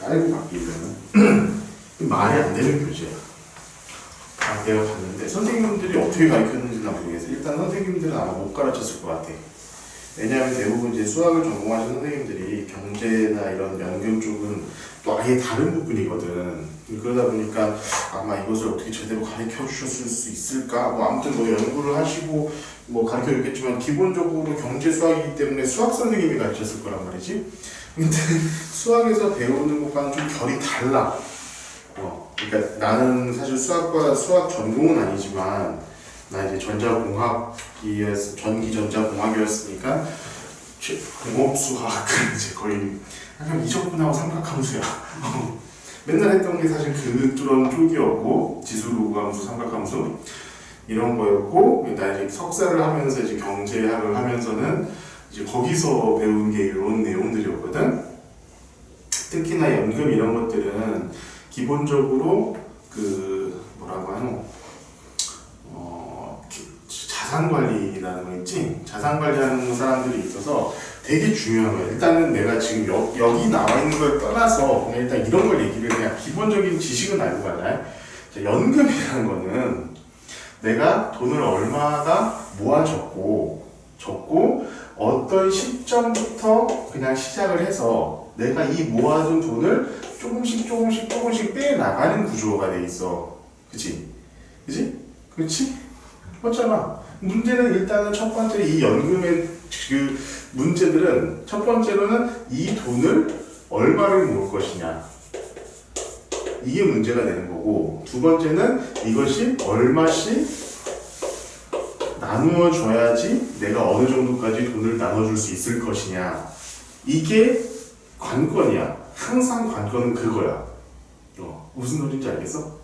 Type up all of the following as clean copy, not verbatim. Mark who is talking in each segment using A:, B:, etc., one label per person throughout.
A: 깔고 바뀌면 말이 안 되는 교재야. 내가 봤는데 선생님들이 어떻게 가르쳤는지는 모르겠어요. 일단 선생님들은 아마 못 가르쳤을 것 같아. 왜냐하면 대부분 이제 수학을 전공하신 선생님들이 경제나 이런 연금 쪽은 또 아예 다른 부분이거든. 그러다 보니까 아마 이것을 어떻게 제대로 가르쳐 주셨을 수 있을까? 뭐 아무튼 뭐 연구를 하시고 뭐 가르쳐 줬겠지만 기본적으로 경제 수학이기 때문에 수학 선생님이 가르쳤을 거란 말이지. 근데 수학에서 배우는 것과는 좀 결이 달라. 그러니까 나는 사실 수학과 수학 전공은 아니지만 나 이제 전자공학이었 전기전자공학이었으니까 공업수학은 이제 거의 약간 이적분하고 삼각함수야. 맨날 했던 게 사실 그런 쪽이었고 지수로그함수, 삼각함수 이런 거였고 나 이제 석사를 하면서 이제 경제학을 하면서는 이제 거기서 배운 게 이런 내용들이었거든. 특히나 연금 이런 것들은 기본적으로 그 뭐라고 하노? 자산관리라는 거 있지? 자산관리하는 사람들이 있어서 되게 중요한 거야. 일단은 내가 지금 여기 나와 있는 걸 떠나서 그냥 일단 이런 걸 얘기를 그냥 기본적인 지식은 알고 가자. 연금이라는 거는 내가 돈을 얼마가 모아졌고 어떤 시점부터 그냥 시작을 해서 내가 이 모아둔 돈을 조금씩 빼나가는 구조가 돼 있어. 그치? 맞잖아. 문제는 일단은 첫 번째 이 연금의 그 문제들은 첫 번째로는 이 돈을 얼마를 모을 것이냐. 이게 문제가 되는 거고 두 번째는 이것이 얼마씩 나누어 줘야지 내가 어느 정도까지 돈을 나눠줄 수 있을 것이냐. 이게 관건이야. 항상 관건은 그거야. 무슨 소리인지 알겠어?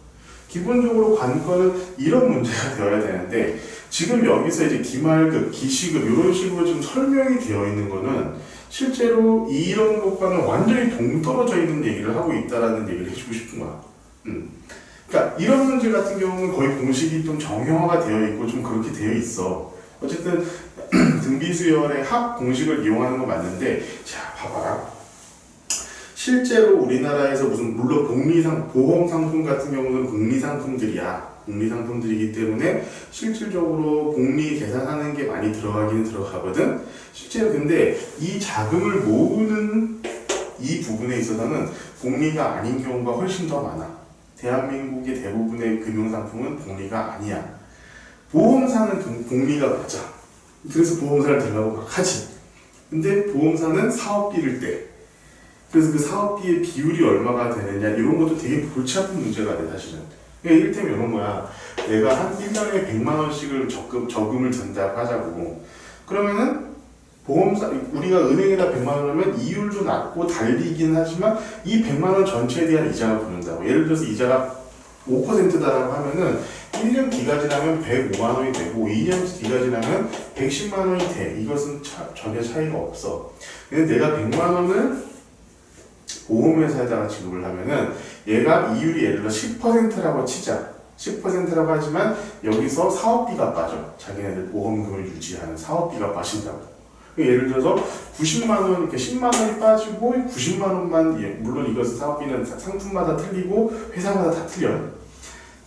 A: 기본적으로 관건은 이런 문제가 되어야 되는데 지금 여기서 이제 기말급, 기시급 이런 식으로 지금 설명이 되어 있는 거는 실제로 이런 것과는 완전히 동떨어져 있는 얘기를 하고 있다라는 얘기를 해주고 싶은 거야. 그러니까 이런 문제 같은 경우는 거의 공식이 좀 정형화가 되어 있고 좀 그렇게 되어 있어. 어쨌든 등비수열의 합 공식을 이용하는 거 맞는데 자 봐봐라. 실제로 우리나라에서 물론 보험상품 같은 경우는 복리상품들이기 때문에 실질적으로 복리 계산하는 게 많이 들어가기는 들어가거든. 실제로 근데 이 자금을 모으는 이 부분에 있어서는 복리가 아닌 경우가 훨씬 더 많아. 대한민국의 대부분의 금융상품은 복리가 아니야. 보험사는 복리가 맞아. 그래서 보험사를 들어가고 하지. 근데 보험사는 사업비를 떼. 그래서 그 사업비의 비율이 얼마가 되느냐 이런 것도 되게 골치 아픈 문제가 돼 사실은. 그러니까 이를테면 이런 거야. 내가 한 1년에 100만 원씩을 저금을 든다고 하자고. 그러면은 보험사 우리가 은행에다 100만 원 하면 이율도 낮고 달리긴 하지만 이 100만 원 전체에 대한 이자가 붙는다고. 예를 들어서 이자가 5%다라고 하면은 1년 기가 지나면 105만 원이 되고 2년 기가 지나면 110만 원이 돼. 이것은 전혀 차이가 없어. 근데 내가 100만 원을 보험회사에다가 지급을 하면은 얘가 이율이 예를 들어 10%라고 치자. 10%라고 하지만 여기서 사업비가 빠져. 자기네들 보험금을 유지하는 사업비가 빠진다고. 예를 들어서 90만 원, 이렇게 10만 원이 빠지고 90만 원만, 물론 이것은 사업비는 상품마다 틀리고 회사마다 다 틀려.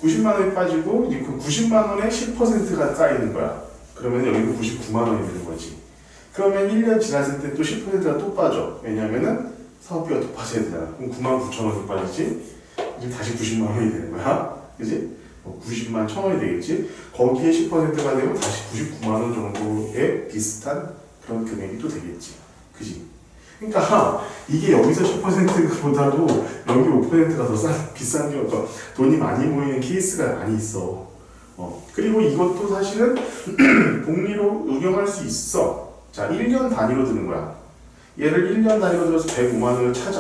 A: 90만 원이 빠지고 이제 그 90만 원에 10%가 쌓이는 거야. 그러면 여기는 99만 원이 되는 거지. 그러면 1년 지났을 때 또 10%가 또 빠져. 왜냐면은 사업비가 또 빠져야 되잖아. 그럼 99,000원이 빠지지? 이제 다시 90만 원이 되는 거야. 그지? 90만 1,000원이 되겠지? 거기에 10%가 되면 다시 99만 원 정도의 비슷한 그런 금액이 또 되겠지. 그지? 그러니까 이게 여기서 10%보다도 여기 5%가 더 비싼 게 돈이 많이 모이는 케이스가 많이 있어. 그리고 이것도 사실은 복리로 응용할 수 있어. 자, 1년 단위로 드는 거야. 얘를 1년 단위로 들어서 105만 원을 찾아.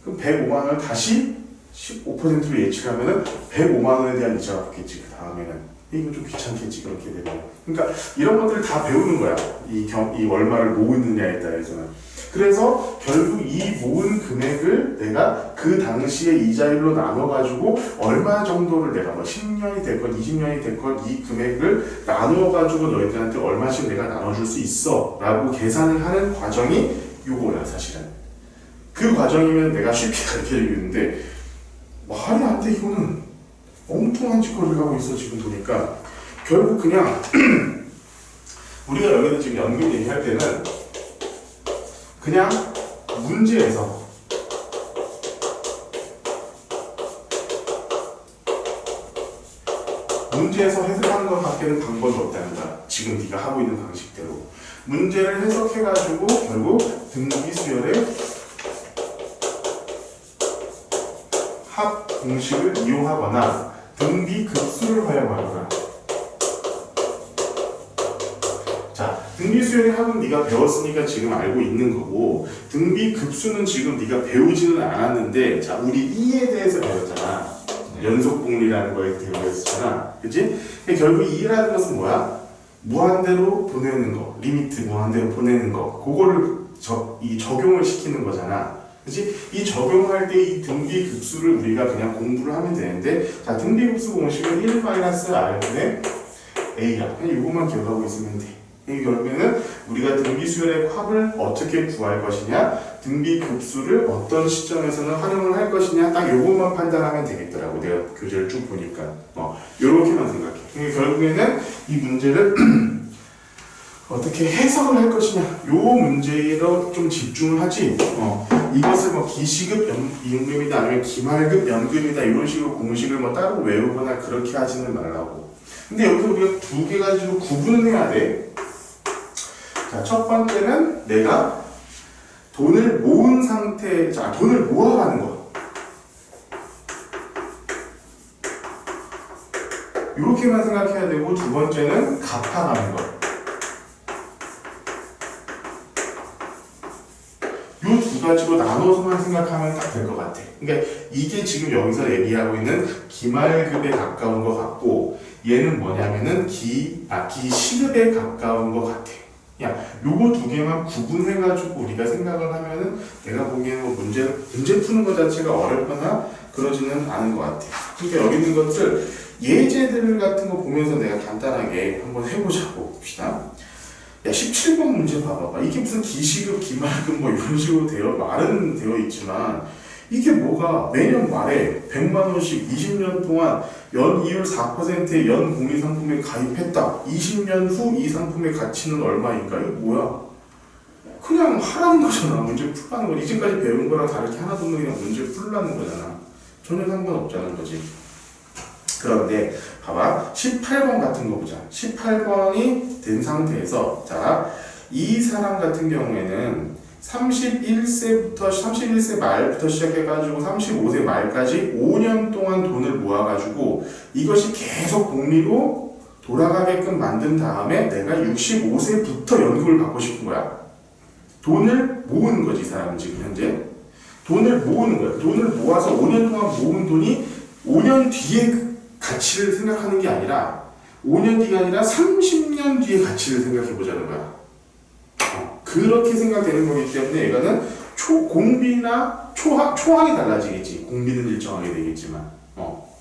A: 그럼 105만 원을 다시 15%로 예측하면은 105만 원에 대한 이자가 붙겠지. 그 다음에는 이거 좀 귀찮겠지. 그렇게 되면. 그러니까 이런 것들을 다 배우는 거야. 이 얼마를 모으느냐에 따라서는. 그래서 결국 이 모은 금액을 내가 그 당시의 이자율로 나눠가지고 얼마 정도를 내가 뭐 10년이 됐건 20년이 됐건 이 금액을 나누어가지고 너희들한테 얼마씩 내가 나눠줄 수 있어 라고 계산을 하는 과정이 요거야 사실은. 그 과정이면 내가 쉽게 가르쳐주겠는데 말이 안 돼. 이거는 엉뚱한 짓거리를 하고 있어 지금 보니까. 결국 그냥 우리가 여기서 지금 연금 얘기할 때는 그냥 문제에서 해석하는 것밖에는 방법이 없다는 거야. 지금 네가 하고 있는 방식대로 문제를 해석해가지고 결국 등비수열의 합 공식을 이용하거나 등비급수를 활용하거나. 자, 등비수열의 합은 네가 배웠으니까 지금 알고 있는 거고, 등비급수는 지금 네가 배우지는 않았는데, 자, 우리 E에 대해서 배웠잖아. 연속공리라는 거에 대해서 배웠잖아. 그치? 결국 E라는 것은 뭐야? 무한대로 보내는 거, 리미트 무한대로 보내는 거, 그거를 적용을 시키는 거잖아. 그치? 이 적용할 때 이 등비급수를 우리가 그냥 공부를 하면 되는데, 자, 등비급수 공식은 1-r분의 a야. 그냥 이것만 기억하고 있으면 돼. 결국에는 우리가 등비수열의 합을 어떻게 구할 것이냐, 등비급수를 어떤 시점에서는 활용을 할 것이냐, 딱 요것만 판단하면 되겠더라고. 내가 교재를 쭉 보니까. 요렇게만 생각해. 결국에는 이 문제를 어떻게 해석을 할 것이냐, 요 문제로 좀 집중을 하지. 이것을 뭐 기시급 연금이다 아니면 기말급 연금이다 이런 식으로 공식을 뭐 따로 외우거나 그렇게 하지는 말라고. 근데 여기서 우리가 두 개 가지고 구분을 해야 돼. 자, 첫 번째는 내가 돈을 모은 상태, 자, 돈을 모아가는 거. 이렇게만 생각해야 되고, 두 번째는 갚아가는 거. 이 두 가지로 나눠서만 생각하면 딱 될 것 같아. 그러니까 이게 지금 여기서 얘기하고 있는 기말급에 가까운 것 같고, 얘는 뭐냐면은 기시급에 가까운 것 같아. 야, 요거 두 개만 구분해가지고 우리가 생각을 하면은 내가 보기에는 뭐 문제 푸는 것 자체가 어렵거나 그러지는 않은 것 같아. 그러니까 여기 있는 것들 예제들 같은 거 보면서 내가 간단하게 한번 해보자고 봅시다. 야, 17번 문제 봐봐봐. 이게 무슨 기시급, 기말급 뭐 이런 식으로 말은 되어 있지만 이게 뭐가 매년 말에 100만 원씩 20년 동안 연이율 4%의 연공인상품에 가입했다. 20년 후 이 상품의 가치는 얼마인가? 이거 뭐야? 그냥 하라는 거잖아. 문제 풀라는 거. 이제까지 배운 거랑 다르게 하나도 없는 그냥 문제 풀라는 거잖아. 전혀 상관없자는 거지. 그런데 봐봐. 18번 같은 거 보자. 18번이 된 상태에서 자, 이 사람 같은 경우에는 31세 말부터 시작해가지고 35세 말까지 5년 동안 돈을 모아가지고 이것이 계속 복리로 돌아가게끔 만든 다음에 내가 65세부터 연금을 받고 싶은 거야. 돈을 모으는 거지, 이 사람은 지금 현재. 돈을 모으는 거야. 돈을 모아서 5년 동안 모은 돈이 5년 뒤에 가치를 생각하는 게 아니라 5년 뒤가 아니라 30년 뒤의 가치를 생각해 보자는 거야. 그렇게 생각되는 거기 때문에 이거는 공비나 초항이 달라지겠지. 공비는 일정하게 되겠지만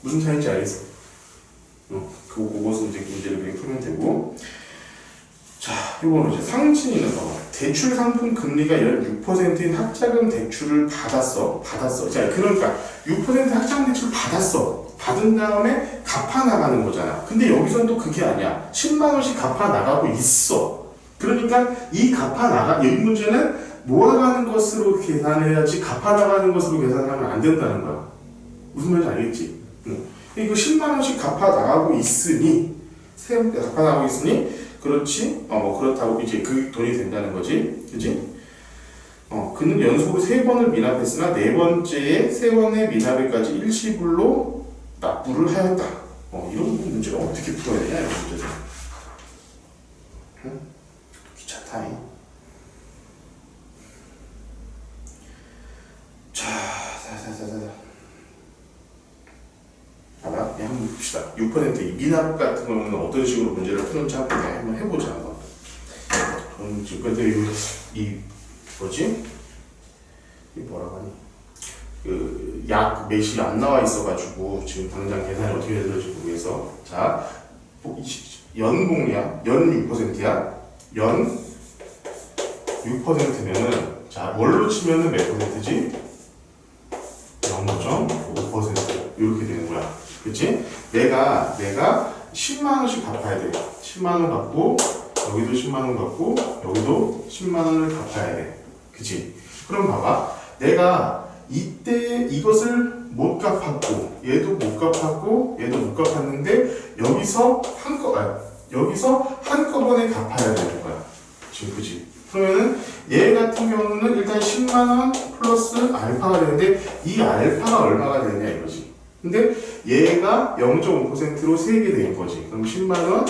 A: 무슨 차이인지 알겠어? 그것은 이제 문제를 그냥 풀면 되고. 자, 이거는 이제 상진이는 대출 상품 금리가 연 6%인 학자금 대출을 받았어. 자, 그러니까 6% 학자금 대출 받은 다음에 갚아 나가는 거잖아. 근데 여기서는 또 그게 아니야. 10만 원씩 갚아 나가고 있어. 그러니까 이 문제는 모아가는 것으로 계산해야지 갚아 나가는 것으로 계산하면 안 된다는 거야. 무슨 말인지 알겠지? 이거 10만 원씩 갚아 나가고 있으니 그렇지? 그렇다고 이제 그 돈이 된다는 거지. 그지? 그는 연속으로 3번을 미납했으나 4번째에 3번의 미납에까지 일시불로 납부를 하였다. 이런 문제를 어떻게 풀어야 되냐, 이런 문제죠. 귀찮다. 자. 봐봐, 한번 봅시다. 6% 미납 같은 거는 어떤 식으로 문제를 푸는지 한번 해보자. 저는 지금 근데 뭐라고 하니? 약 매시 안 나와 있어가지고 지금 당장 계산이 어떻게 되는지 모르겠어. 자, 연공이야. 연 6%야. 연 6%면은 자, 월로 치면은 몇 %지? 0.5% 이렇게 되는 거야. 그치? 내가 10만 원씩 갚아야 돼. 10만 원 갚고 여기도 10만 원 갚고 여기도 10만 원을 갚아야 돼. 그치? 그럼 봐봐. 내가 이때 이것을 못 갚았고 얘도 못 갚았고 얘도 못 갚았는데 여기서 한꺼번에 갚아야 되는 거야. 지금 그치? 그러면은 얘 같은 경우는 일단 10만 원 플러스 알파가 되는데 이 알파가 얼마가 되느냐 이거지. 근데 얘가 0.5%로 세게 된 거지. 그럼 10만 원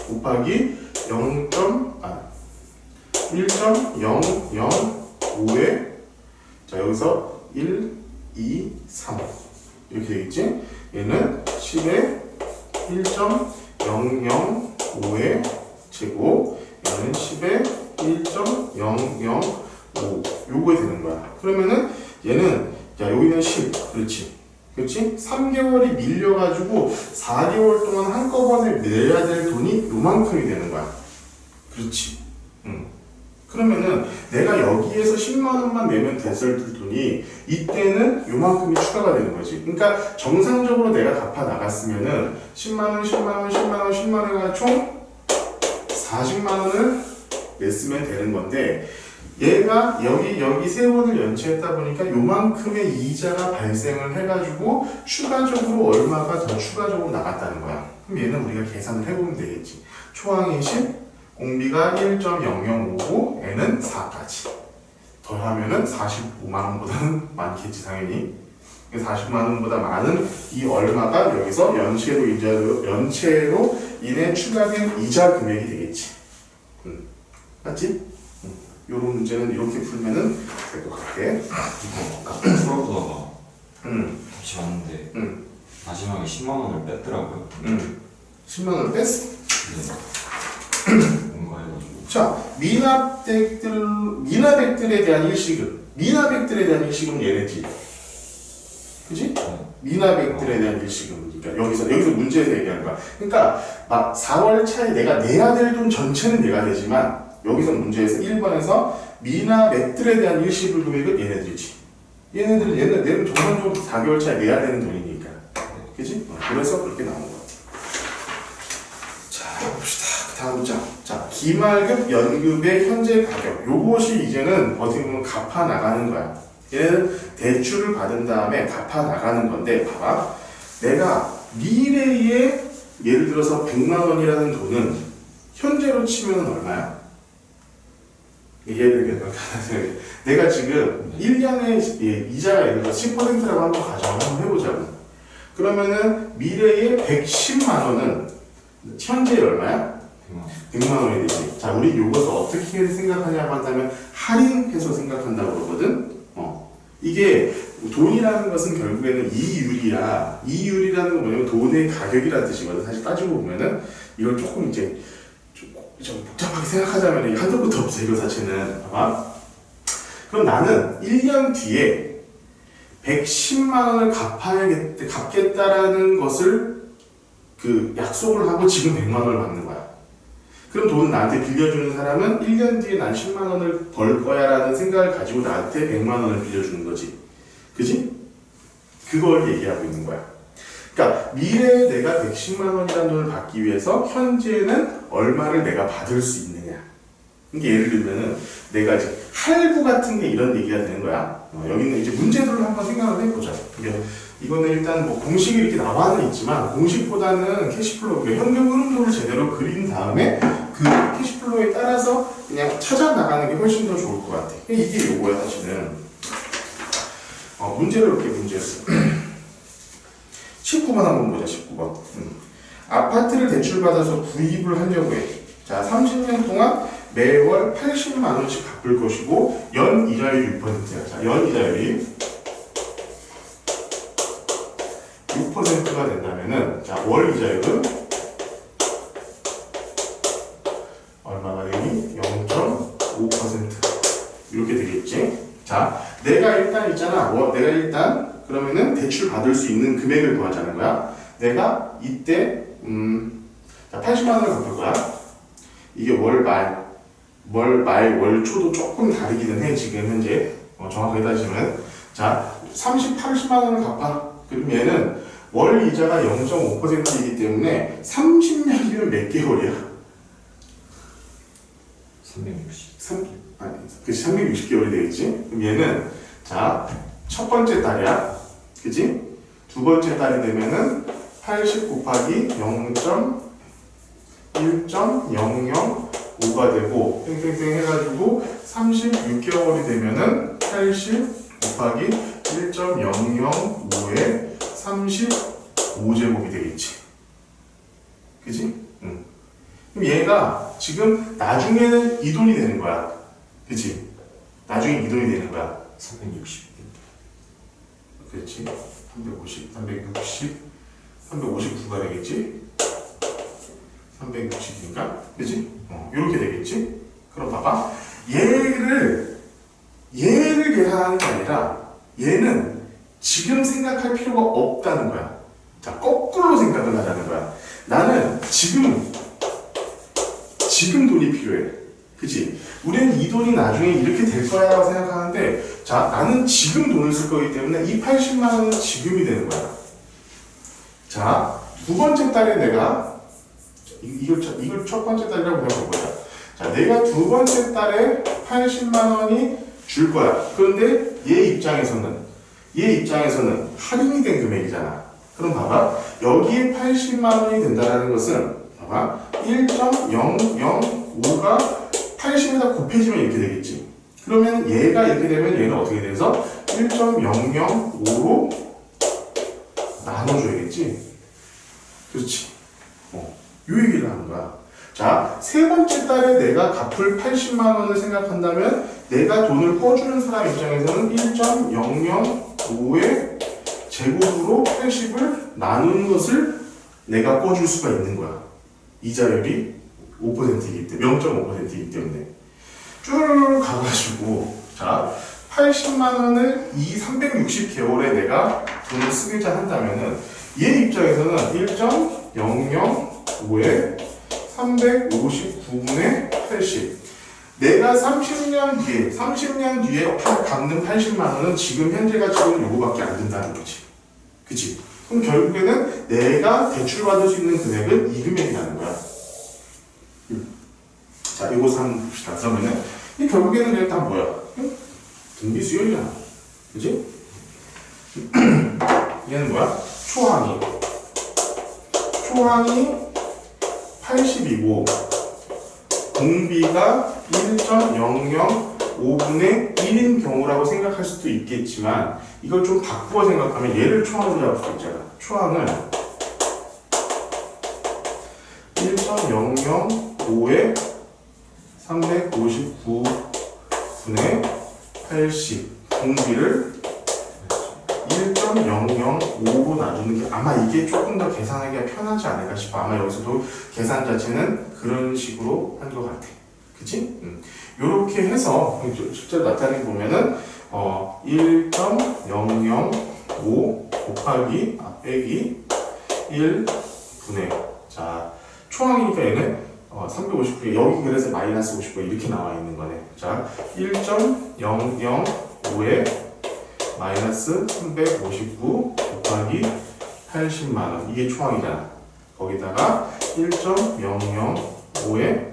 A: 곱하기 1.005에 자 여기서 1, 2, 3 이렇게 되겠지? 얘는 10에 1.005의 제곱 얘는 10에 1.005 요거에 되는 거야. 그러면은 얘는 자 여기는 10 그렇지? 3개월이 밀려가지고 4개월 동안 한꺼번에 내야 될 돈이 요만큼이 되는 거야. 그렇지? 그러면은 내가 여기에서 10만 원만 내면 됐을 돈이 이때는 요만큼이 추가가 되는 거지. 그러니까 정상적으로 내가 갚아 나갔으면은 10만 원, 10만 원, 10만 원, 10만 원가 총 40만 원을 냈으면 되는 건데 얘가 여기 세원을 연체했다 보니까 요만큼의 이자가 발생을 해가지고 추가적으로 얼마가 더 추가적으로 나갔다는 거야. 그럼 얘는 우리가 계산을 해보면 되겠지. 초항이 10, 공비가 1.0055, N은 4까지. 더하면은 45만 원보다는 많겠지 당연히. 40만 원보다 많은 이 얼마가 여기서 연체로 인해 추가된 이자 금액이 되겠지. 맞지? 요런 문제는 이렇게 풀면은 될 것 같아.
B: 이거 아까 풀어보다가 다시 왔는데 마지막에 10만 원을 뺐더라고요.
A: 10만 원을 뺐어?
B: 네. 뭔가 해가지고.
A: 자, 미납액들에 대한 일시금. 미납액들에 대한 일시금 얘네지. 그지?
B: 네.
A: 미납액들에 대한 일시금. 그러니까 여기서 문제에서 얘기하는 거야. 그러니까 막 4월 차에 내가 내야 될 돈 전체는 내가 되지만 여기서 문제에서 1번에서 미납액들에 대한 일시불 금액은 얘네들이지. 얘는 정상적으로 4개월 차에 내야 되는 돈이니까. 그지? 그래서 그렇게 나온 거야. 자, 봅시다. 다음 장. 자, 기말급 연급의 현재 가격. 요것이 이제는 어떻게 보면 갚아 나가는 거야. 얘는 대출을 받은 다음에 갚아 나가는 건데, 봐봐. 내가 미래에 예를 들어서 100만 원이라는 돈은 현재로 치면 얼마야? 예를 들면 내가 지금 1년에 이자가 예를 들어 10%라고 한번 가정을 한번 해보자고. 그러면은 미래에 110만 원은 현재 얼마야? 100만 원이 되지. 자, 우리 이것을 어떻게 생각하냐고 한다면 할인해서 생각한다고 그러거든. 이게 돈이라는 것은 결국에는 이율이야. 이율이라는 건 뭐냐면 돈의 가격이라는 뜻이거든. 사실 따지고 보면은 이걸 조금 이제 좀 복잡하게 생각하자면 한도 끝도 없어 이거 자체는. 봐봐. 그럼 나는 1년 뒤에 110만 원을 갚겠다라는 것을 그 약속을 하고 지금 100만 원을 받는 거야. 그럼 돈을 나한테 빌려주는 사람은 1년 뒤에 난 10만 원을 벌 거야 라는 생각을 가지고 나한테 100만 원을 빌려주는 거지. 그지? 그걸 얘기하고 있는 거야. 그러니까 미래에 내가 110만 원이라는 돈을 받기 위해서 현재는 얼마를 내가 받을 수 있느냐. 이게 예를 들면은 내가 이제 할부 같은 게 이런 얘기가 되는 거야. 여기는 이제 문제들을 한번 생각을 해보자. 그러니까 이거는 일단 뭐 공식이 이렇게 나와는 있지만 공식보다는 캐시플로우, 그러니까 현금 흐름도를 제대로 그린 다음에 그 캐시플로우에 따라서 그냥 찾아 나가는 게 훨씬 더 좋을 것 같아. 이게 요거야 사실은. 문제를 이렇게 문제였어. 19번 한번 보자. 19번. 아파트를 대출받아서 구입을 하려고 해. 자, 30년 동안 매월 80만 원씩 갚을 것이고 연 이자율이 6%야. 자, 연 이자율이 6%가 된다면은 자, 월 이자율은 얼마가 되니? 0.5% 이렇게 되겠지. 자, 내가 일단 있잖아. 내가 일단 그러면은 대출 받을 수 있는 금액을 구하자는 거야. 내가 이때 자, 80만 원을 갚을 거야. 이게 월 말 월, 초도 조금 다르기는 해, 지금 현재. 정확하게 따지면. 자, 80만 원을 갚아. 그럼 얘는 월 이자가 0.5%이기 때문에 30년이면 몇 개월이야?
B: 360.
A: 360개월이 되겠지? 그럼 얘는, 자, 첫 번째 달이야. 그지? 두 번째 달이 되면은 80 곱하기 0.1.005가 되고, 땡땡땡 해가지고 36개월이 되면은 80 곱하기 1.005에 35제곱이 되겠지. 그지? 응. 그럼 얘가 지금 나중에는 이 돈이 되는 거야. 그치? 나중에 이 돈이 되는 거야.
B: 360.
A: 그렇지. 359가 되겠지? 360이니까. 그치? 이렇게 되겠지? 그럼 봐봐. 얘를 계산하는 게 아니라 얘는 지금 생각할 필요가 없다는 거야. 자, 거꾸로 생각을 하자는 거야. 나는 지금 돈이 필요해. 그치? 우리는 이 돈이 나중에 이렇게 될 거야 라고 생각하는데, 자, 나는 지금 돈을 쓸 거기 때문에 이 80만 원은 지금이 되는 거야. 자, 두 번째 달에 내가 이걸 첫 번째 달이라고 생각해보자. 자, 내가 두 번째 달에 80만 원이 줄 거야. 그런데 얘 입장에서는 할인이 된 금액이잖아. 그럼 봐봐. 여기에 80만 원이 된다는 것은 봐봐. 1.005가 80에다 곱해지면 이렇게 되겠지. 그러면 얘가 이렇게 되면 얘는 어떻게 돼서 1.005로 나눠줘야겠지. 그렇지. 요 얘기를 하는 거야. 자, 세 번째 달에 내가 갚을 80만 원을 생각한다면 내가 돈을 꺼주는 사람 입장에서는 1.005의 제곱으로 80을 나누는 것을 내가 꺼줄 수가 있는 거야. 이자율이 5%이기 때문에, 0.5%이기 때문에. 쭉 가가지고, 자, 80만 원을 이 360개월에 내가 돈을 쓰겠자 한다면은, 얘 입장에서는 1.005에 359분의 80. 내가 30년 뒤에 갚는 80만 원은 지금 현재 가치로는 요거밖에 안 된다는 거지. 그치? 그럼 결국에는 내가 대출받을 수 있는 금액은 이 금액이라는 거야. 자, 이것을 한번 봅시다. 그러면은, 이 결국에는 그냥 다 뭐야? 등비 수열이잖아. 그치? 얘는 뭐야? 초항이 80이고, 공비가 1.005분의 1인 경우라고 생각할 수도 있겠지만, 이걸 좀 바꾸어 생각하면 얘를 초항으로 잡을 수 있잖아. 초항을 1.005에 359분의 80 공비를 1.005로 나누는 게 아마 이게 조금 더 계산하기가 편하지 않을까 싶어. 아마 여기서도 계산 자체는 그런 식으로 한 것 같아. 그치? 요렇게 해서 실제로 나타내 보면은 1.005 곱하기 빼기 1분의, 자, 초항이니까 얘는 350분, 여기 그래서 마이너스 50분 이렇게 나와 있는 거네. 자, 1.005에 마이너스 359 곱하기 80만 원, 이게 초항이잖아. 거기다가 1.005에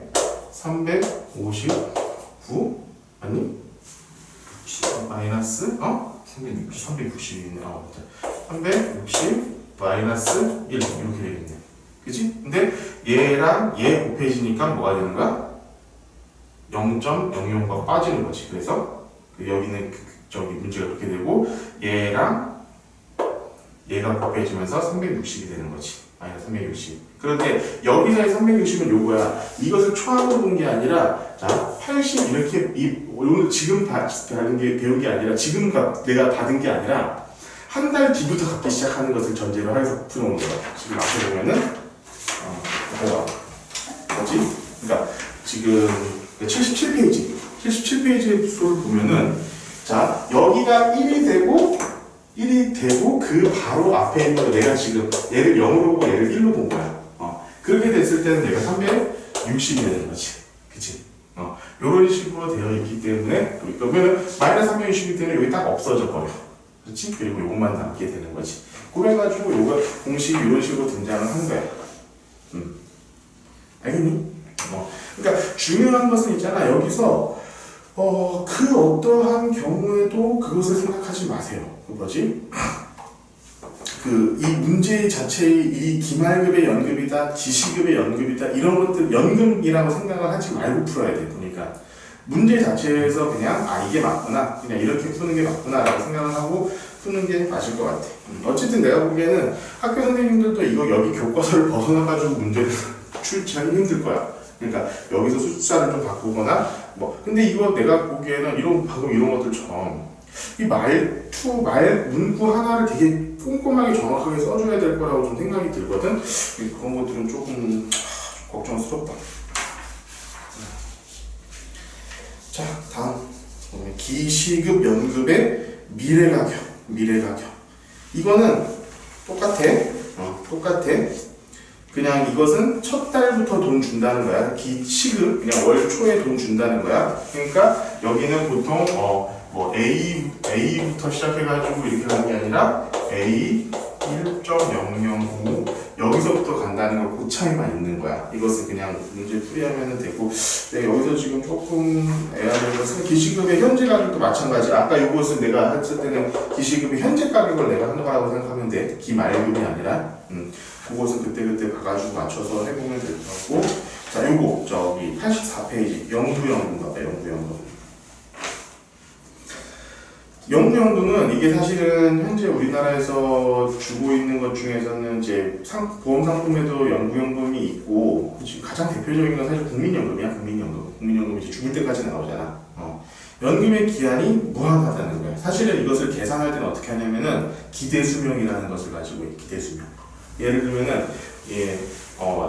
A: 359 아니? 마이너스 360이네. 360 마이너스 1 이렇게 되겠네. 그치? 근데 얘랑 얘 곱해지니까 뭐가 되는 거야? 0.005가 빠지는 거지. 그래서 여기는 저기 문제가 그렇게 되고, 얘랑 얘가 곱해지면서 360이 되는 거지. 마이너스 360. 그런데 여기서의 360은 요거야. 이것을 초항으로 본 게 아니라, 자, 80 이렇게 오늘 지금 받은 게 배운 게 아니라, 지금 내가 받은 게 아니라 한 달 뒤부터 갚기 시작하는 것을 전제로 해서 풀어온 거야. 지금 앞에 보면은 뭐지? 그러니까 지금 77페이지의 수를 보면은, 자, 여기가 1이 되고 그 바로 앞에 있는 거 내가 지금 얘를 0으로 보고 얘를 1로 본 거야. 그렇게 됐을 때는 내가 360이 되는 거지. 그치? 이런 식으로 되어 있기 때문에 그러면 마이너스 360이 때문에 여기 딱 없어져 버려. 그렇지? 그리고 요것만 남게 되는 거지. 그래가지고 요거 공식이 이런 식으로 등장을 한 거야. 알겠니? 그러니까 중요한 것은 있잖아. 여기서 그 어떠한 경우에도 그것을 생각하지 마세요. 그 뭐지? 이 문제 자체의 이 기말급의 연급이다, 지시급의 연급이다 이런 것들 연금이라고 생각을 하지 말고 풀어야 돼. 보니까 문제 자체에서 그냥 이게 맞구나, 그냥 이렇게 푸는 게 맞구나라고 생각을 하고 푸는 게 맞을 것 같아. 어쨌든 내가 보기에는 학교 선생님들도 이거 여기 교과서를 벗어나가지고 문제를 출제하기 힘들 거야. 그러니까 여기서 숫자를 좀 바꾸거나 근데 이거 내가 보기에는 방금 이런 것들처럼 이 문구 하나를 되게 꼼꼼하게 정확하게 써줘야 될 거라고 좀 생각이 들거든. 그런 것들은 조금 걱정스럽다. 자, 다음 기시급 연급의 미래가격. 이거는 똑같아. 그냥 이것은 첫 달부터 돈 준다는 거야. 시급 그냥 월 초에 돈 준다는 거야. 그러니까 여기는 보통 A부터 시작해가지고 이렇게 가는 게 아니라 A 1.009 여기서부터 간다는 걸 그 차이만 있는 거야. 이것은 그냥 문제 풀이하면 되고, 여기서 지금 조금 애매한 것은 기시급의 현재 가격도 마찬가지. 아까 이것은 내가 했을 때는 기시급의 현재 가격을 내가 하는 거라고 생각하면 돼. 기말급이 아니라. 그것은 그때 봐가지고 맞춰서 해보면 될 것 같고. 자, 요거 저기 84페이지 영구연금 봐봐. 영구연금은 이게 사실은 현재 우리나라에서 주고 있는 것 중에서는 이제 보험 상품에도 영구연금이 있고, 가장 대표적인 건 사실 국민연금이야. 국민연금이 이제 죽을 때까지 나오잖아. 연금의 기한이 무한하다는 거야. 사실은 이것을 계산할 때는 어떻게 하냐면은 기대수명이라는 것을 가지고 있 기대수명. 예를 들면은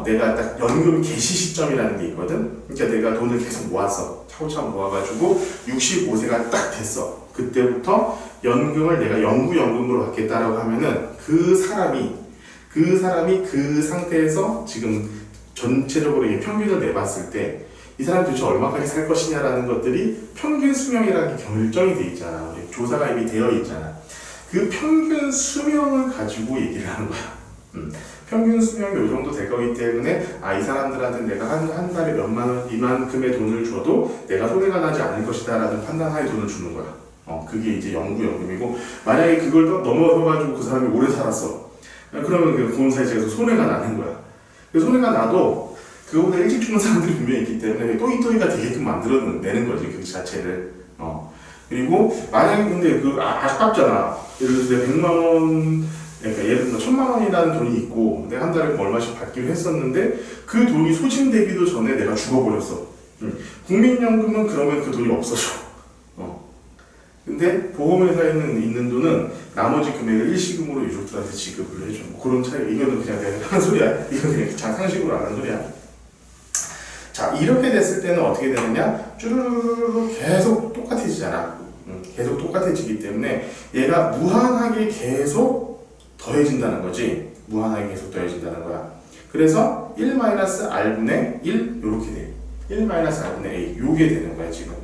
A: 내가 딱 연금 개시 시점이라는 게 있거든. 그러니까 내가 돈을 계속 모았어. 차곡차곡 모아가지고 65세가 딱 됐어. 그때부터 연금을 내가 영구연금으로 받겠다라고 하면은 그 사람이 그 상태에서 지금 전체적으로 평균을 내봤을 때 이 사람이 도대체 얼마까지 살 것이냐라는 것들이 평균 수명이라는 게 결정이 돼 있잖아. 조사가 이미 되어 있잖아. 그 평균 수명을 가지고 얘기를 하는 거야. 평균 수명이 이 정도 될 거기 때문에 이 사람들한테 내가 한 달에 몇만 원, 이만큼의 돈을 줘도 내가 손해가 나지 않을 것이다 라는 판단하에 돈을 주는 거야. 그게 이제 영구연금이고, 만약에 그걸 넘어서가지고 그 사람이 오래 살았어. 그러면 그 보험사에서 손해가 나는 거야. 그 손해가 나도 그거보다 일찍 주는 사람들이 분명히 있기 때문에 또이또이가 되게끔 만들어내는 거지, 그 자체를. 그리고 만약에 근데 아깝잖아. 예를 들어 100만 원, 그러니까 예를 들어 1000만 원이라는 돈이 있고 내가 한 달에 얼마씩 받기로 했었는데 그 돈이 소진되기도 전에 내가 죽어버렸어. 국민연금은 그러면 그 돈이 없어져. 근데 보험회사에 있는 돈은 나머지 금액을 일시금으로 유족들한테 지급을 해줘. 그런 차이. 이거는 그냥 내가 하는 소리야. 이건 그냥 상식으로 하는 소리야. 자, 이렇게 됐을 때는 어떻게 되느냐? 쭈르르르 계속 똑같아지잖아. 계속 똑같아지기 때문에 얘가 무한하게 계속 더해진다는 거지. 무한하게 계속 더해진다는 거야. 그래서 1-R분의 1 이렇게 돼. 1-R분의 A 요게 되는 거야 지금.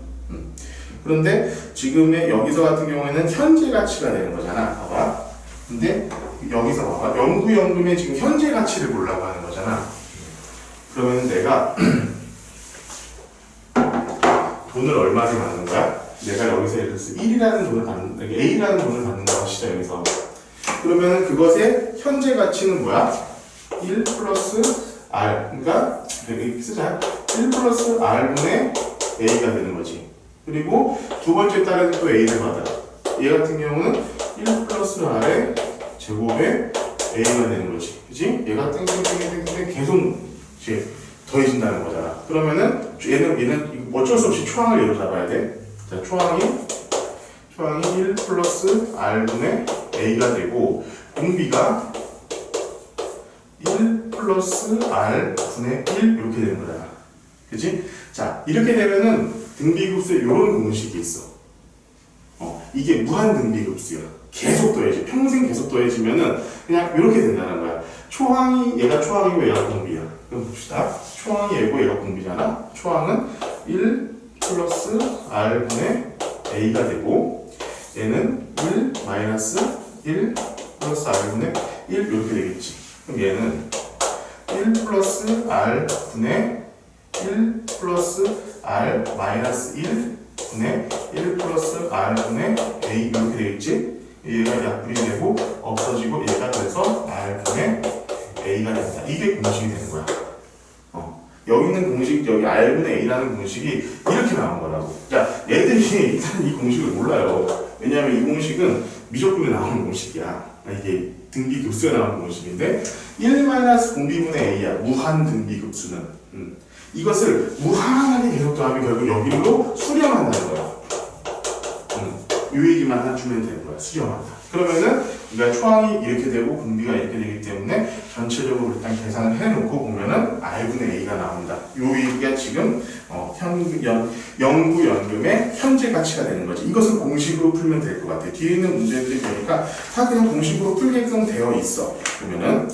A: 그런데 지금의 여기서 같은 경우에는 현재 가치가 되는 거잖아. 봐봐. 근데 여기서 봐봐. 영구연금의 지금 현재 가치를 보려고 하는 거잖아. 그러면 내가 돈을 얼마를 받는 거야? 내가 여기서 예를 들어서 1이라는 돈을 받는, A라는 돈을 받는다고 하시죠, 여기서. 그러면 그것의 현재 가치는 뭐야? 1 플러스 R. 그러니까, 이렇게 쓰자. 1 플러스 R분의 A가 되는 거지. 그리고 두 번째 달에는 또 A를 받아. 얘 같은 경우는 1 플러스 R의 제곱에 A가 되는 거지. 그치? 얘가 땡땡땡땡땡 계속 이제 더해진다는 거잖아. 그러면은 얘는 어쩔 수 없이 초항을 얘로 잡아야 돼. 자, 초항이 1 플러스 R분의 A가 되고, 공비가 1 플러스 R분의 1 이렇게 되는 거잖아. 그치? 자, 이렇게 되면은 등비급수에 이런 공식이 있어. 이게 무한 등비급수야. 계속 더해져. 평생 계속 더해지면은 그냥 이렇게 된다는 거야. 얘가 초항이고 얘가 공비야. 그럼 봅시다. 초항이 얘고 얘가 공비잖아. 초항은 1 플러스 r분의 a가 되고 얘는 1 마이너스 1 플러스 r분의 1 이렇게 되겠지. 그럼 얘는 1 플러스 r분의 1 플러스 r 마이너스 1 분의 1 플러스 r분의 a 이렇게 되겠지. 얘가 약분이 되고 없어지고 얘가 돼서 r분의 a가 된다. 이게 공식이 되는 거야. 여기 있는 공식, 여기 r분의 a라는 공식이 이렇게 나온 거라고. 자, 얘들이 일단 이 공식을 몰라요. 왜냐하면 이 공식은 미적분에 나오는 공식이야. 이게 등비급수에 나오는 공식인데 1 공비분의 a야. 무한 등비급수는. 이것을 무한하게 계속 더하면 결국 여기로 수렴한다는 거야. 이 얘기만 해주면 되는 거야. 수렴한다. 그러면은 그러니까 초항이 이렇게 되고 공비가 이렇게 되기 때문에 전체적으로 일단 계산을 해놓고 보면은 r분의 a가 나온다. 요 얘기가 지금 영구연금의 현재 가치가 되는 거지. 이것을 공식으로 풀면 될 것 같아. 뒤에 있는 문제들이 보니까 다 그냥 공식으로 풀게끔 되어 있어. 그러면은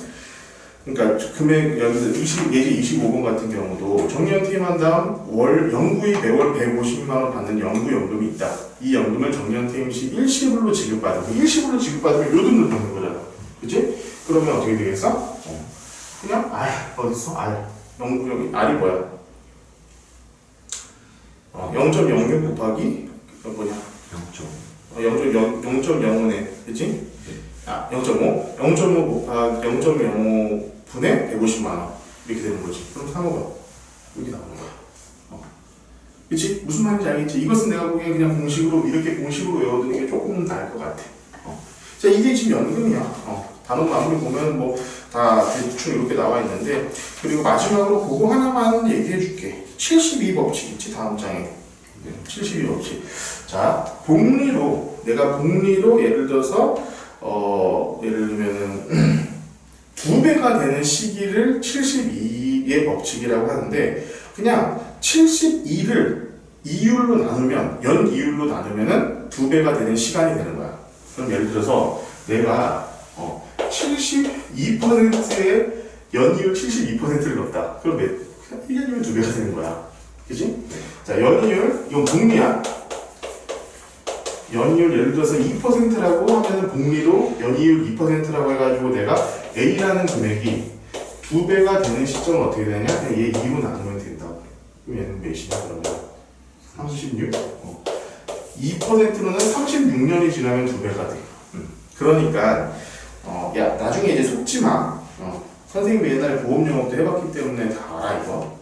A: 그러니까 금액 여기서 예제 25번 같은 경우도 정년 퇴임한 다음 월 영구히 매월 150만 원 받는 영구연금이 있다. 이 연금을 정년 퇴임 시 일시불로 지급받으면 일시불로 지급받으면 요 돈을 받는 거잖아. 그치? 그러면 어떻게 되겠어? 그냥 R 어딨어? R 영구연금 R이 뭐야? 0.06 곱하기 뭐냐? 0.05네. 그치? 0.5 곱하기 0.05 분의 150만 원 이렇게 되는 거지. 그럼 3억원 여기 나오는 거야. 그치? 무슨 말인지 알겠지? 이것은 내가 보기엔 그냥 공식으로 이렇게 공식으로 외워두는 게 조금 나을 것 같아. 자, 이게 지금 연금이야. 단어 마무리 보면 뭐 다 대충 이렇게 나와 있는데, 그리고 마지막으로 그거 하나만 얘기해 줄게. 72법칙 있지? 다음 장에 72법칙. 자, 내가 복리로 예를 들어서 예를 들면은 2배가 되는 시기를 72의 법칙이라고 하는데, 그냥 72를 이율로 나누면, 연 이율로 나누면은 2배가 되는 시간이 되는 거야. 그럼 예를 들어서 내가 72%의 연이율 72%를 넣었다. 그럼 1년이면 2배가 되는 거야. 그치? 자, 연이율, 이건 복리야. 연이율 예를 들어서 2%라고 하면은 복리로 연이율 2%라고 해가지고 내가 A라는 금액이 2배가 되는 시점은 어떻게 되냐? 그냥 얘 2로 나누면 된다고. 그럼 얘는 몇이냐 그러면? 36? 2%로는 36년이 지나면 2배가 돼. 그러니까 야, 나중에 이제 속지 마. 선생님이 옛날에 보험 영업도 해봤기 때문에 다 알아 이거.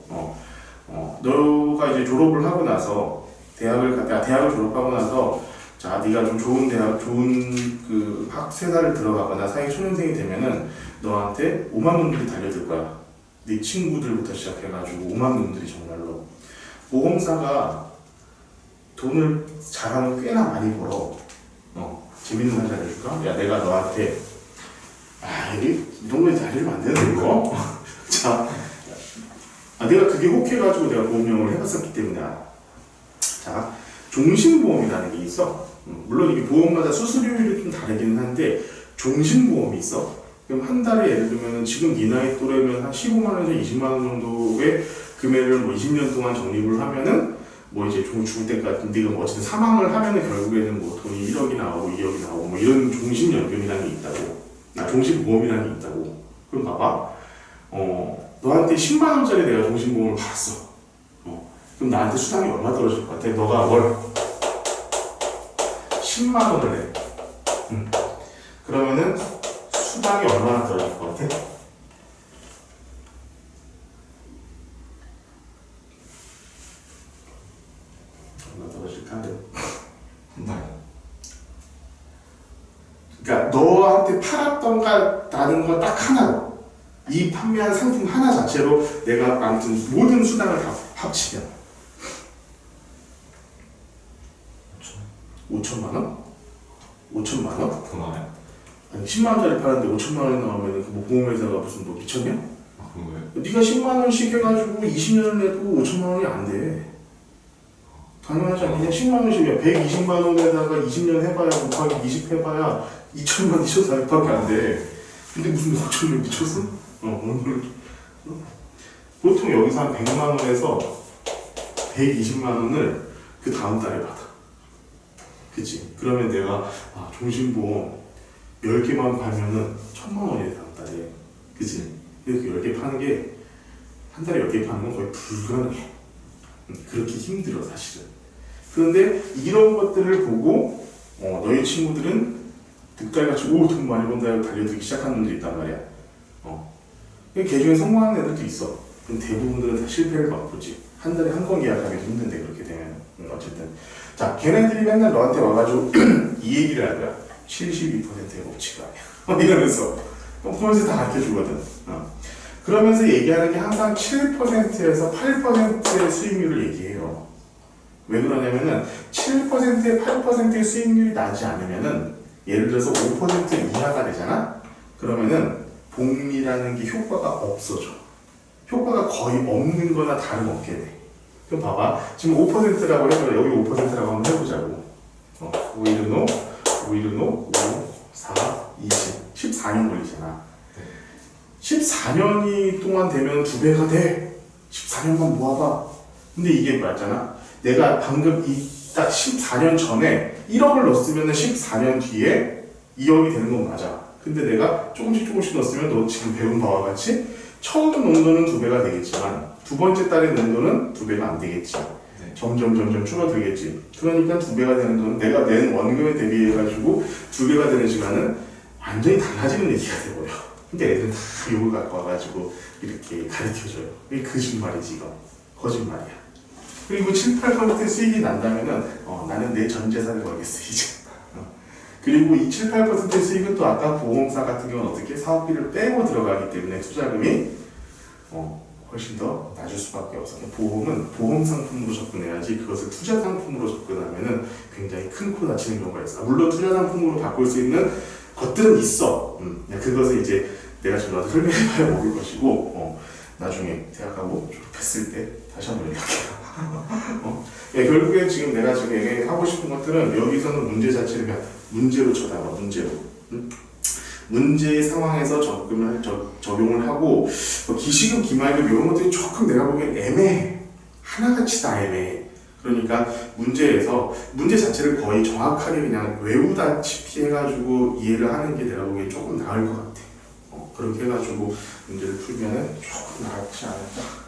A: 너가 이제 졸업을 하고 나서 대학을 졸업하고 나서 자, 네가 좀 좋은 대학, 좋은 그 학세사를 들어가거나 사회 초년생이 되면은 너한테 5만 놈들이 달려들 거야. 네 친구들부터 시작해가지고 5만 놈들이 정말로. 보험사가 돈을 잘하면 꽤나 많이 벌어. 재밌는 말 알려줄까? 야, 내가 너한테 이게 이런 거에 알려주면 안 되는데 이거? 자, 내가 그게 혹해가지고 내가 보험 영업을 해봤었기 때문에 자, 종신보험이라는 게 있어. 물론 이게 보험마다 수수료율이 좀 다르기는 한데 종신보험이 있어. 그럼 한 달에 예를 들면 지금 네 나이 또래면 한 15만 원에서 20만 원 정도의 금액을 뭐 20년 동안 적립을 하면은 뭐 이제 죽을 때까지 네가 뭐 어쨌든 사망을 하면은 결국에는 뭐 돈이 1억이 나오고 2억이 나오고 뭐 이런 종신연금이라는 게 있다고. 종신보험이라는 게 있다고. 그럼 봐봐. 너한테 10만 원짜리 내가 종신보험을 받았어. 그럼 나한테 수당이 얼마 떨어질 것 같아? 너가 월 10만 원을 내. 그러면은 수당이 얼마나 떨어질 것 같아? 얼마 떨어질까? 그러니까 너한테 팔았던가라는 건 딱 하나로. 이 판매한 상품 하나 자체로 내가 아무튼 모든 수당을 다 합치면 5천만 원? 5천만 원?
B: 그만해?
A: 아니 10만 원짜리 파는데 5천만 원이 나오면 그 뭐 보험회사가 무슨 뭐 미쳤냐?
B: 그런 거예요?
A: 네가 10만 원씩 해가지고 20년을 내도 5천만 원이 안 돼. 당연하지 않겠냐? 10만 원씩이야. 120만 원에다가 20년 해봐야 곱하기 20 해봐야 2천만 2,400밖에 안 돼. 근데 무슨 5천만 미쳤어? 보통 여기서 한 100만 원에서 120만 원을 그 다음 달에 받아. 그치? 그러면 내가 종신보험 10개만 팔면은 1000만 원이야 다음 달에. 그치? 근데 그 10개 파는 게 한 달에 10개 파는 건 거의 불가능해. 그렇게 힘들어 사실은. 그런데 이런 것들을 보고 너희 친구들은 득달같이 돈 많이 번다 하고 달려들기 시작하는 놈들이 있단 말이야. 걔 중에 성공하는 애들도 있어. 근데 대부분들은 다 실패를 맛보지. 한 달에 한 건 계약하기도 힘든데 그렇게 되면. 어쨌든 자, 걔네들이 맨날 너한테 와가지고 이 얘기를 할 거야. 72%의 법칙이 아니야. 이러면서 보면서 다 가르쳐주거든. 그러면서 얘기하는 게 항상 7%에서 8%의 수익률을 얘기해요. 왜 그러냐면은 7%에 8%의 수익률이 나지 않으면은 예를 들어서 5% 이하가 되잖아? 그러면은 복리라는 게 효과가 없어져. 효과가 거의 없는 거나 다름없게 돼. 그럼 봐봐. 지금 5%라고 해서 여기 5%라고 한번 해보자고. 5일은 5, 4, 20. 14년 걸리잖아. 14년이 동안 되면 2배가 돼. 14년만 모아봐. 근데 이게 맞잖아. 내가 방금 딱 14년 전에 1억을 넣었으면 14년 뒤에 2억이 되는 건 맞아. 근데 내가 조금씩 넣었으면 너 지금 배운 바와 같이 처음 넣은 돈은 2배가 되겠지만 두 번째 달에 넣은 돈은 2배가 안 되겠지. 점점 줄어들겠지. 그러니까 2배가 되는 돈은 내가 낸 원금에 대비해가지고 2배가 되는 시간은 완전히 달라지는 얘기가 돼버려. 근데 애들은 다 욕을 갖고 와가지고 이렇게 가르쳐줘요. 이게 거짓말이지 이거. 거짓말이야. 그리고 7, 8% 수익이 난다면은 나는 내 전 재산을 걸겠어 이제. 그리고 이 7, 8%의 수익은 또 아까 보험사 같은 경우는 어떻게 사업비를 빼고 들어가기 때문에 투자금이 훨씬 더 낮을 수밖에 없어. 보험은 보험 상품으로 접근해야지 그것을 투자 상품으로 접근하면은 굉장히 큰 코 다치는 경우가 있어. 물론 투자 상품으로 바꿀 수 있는 것들은 있어. 그것을 이제 내가 지금 너한테 설명해봐야 모를 것이고 나중에 대학하고 졸업했을 때 다시 한번 얘기할게요. 결국에 지금 내가 지금 얘기하고 싶은 것들은 여기서는 문제 자체를 그냥 문제로 쳐다봐. 문제로. 문제의 상황에서 적용을 하고 기시금, 기말금 이런 것들이 조금 내가 보기엔 애매해. 하나같이 다 애매해. 그러니까 문제에서 문제 자체를 거의 정확하게 그냥 외우다시피 해가지고 이해를 하는 게 내가 보기엔 조금 나을 것 같아. 그렇게 해가지고 문제를 풀면은 조금 나을지 않을까.